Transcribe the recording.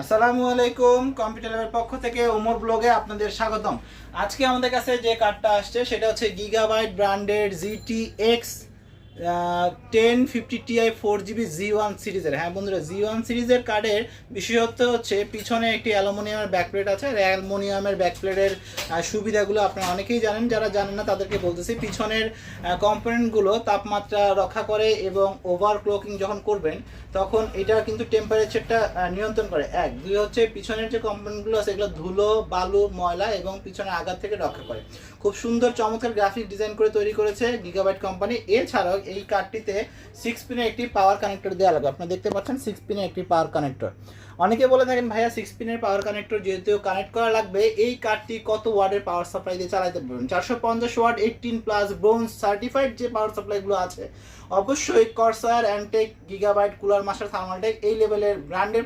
আসসালামু আলাইকুম, কম্পিউটার ল্যাবের পক্ষ থেকে ওমর ব্লগে আপনাদের স্বাগতম। আজকে আমাদের কাছে যে কার্ডটা আসছে সেটা হচ্ছে গিগাবাইট ব্র্যান্ডের GTX 1050 Ti 4GB Z1 সিরিজের। হ্যাঁ বন্ধুরা, Z1 সিরিজের কার্ডের বিশেষত্ব হচ্ছে পিছনে একটি অ্যালুমিনিয়ামের ব্যাকপ্লেট আছে। আর অ্যালুমিনিয়ামের ব্যাকপ্লেটের সুবিধাগুলো আপনারা অনেকেই জানেন, যারা জানেন না তাদেরকে বলতেছি। পিছনের কম্পোনেন্টগুলো তাপমাত্রা রক্ষা করে এবং ওভারক্লকিং যখন করবেন তখন এটা কিন্তু টেম্পারেচারটা নিয়ন্ত্রণ করে। এক দুই হচ্ছে পিছনের যে কম্পোনেন্টগুলো আছে এগুলো ধুলো, বালু, ময়লা এবং পিছনের আঘাত থেকে রক্ষা করে। খুব সুন্দর চমৎকার গ্রাফিক ডিজাইন করে তৈরি করেছে গিগাবাইট কোম্পানি। এছাড়াও এই কার্ডটিতে 6 পিনের একটি পাওয়ার কানেক্টর দেওয়া লাগবে। আপনারা দেখতে পাচ্ছেন 6 পিনের একটি পাওয়ার কানেক্টর। অনেকে বলে থাকেন ভাইয়া 6 পিনের পাওয়ার কানেক্টর যেহেতু কানেক্ট করা লাগবে, এই কার্ডটি কত ওয়াটের পাওয়ার সাপ্লাই দিয়ে চালাতে পারবেন? 450 ওয়াট 18+ ব্রোঞ্জ সার্টিফাইড যে পাওয়ার সাপ্লাইগুলো আছে, অবশ্যই কর্সার, অ্যান্টেক, গিগাবাইট, কুলার মাস্টার, থার্মালটেক এই লেভেলের ব্র্যান্ডের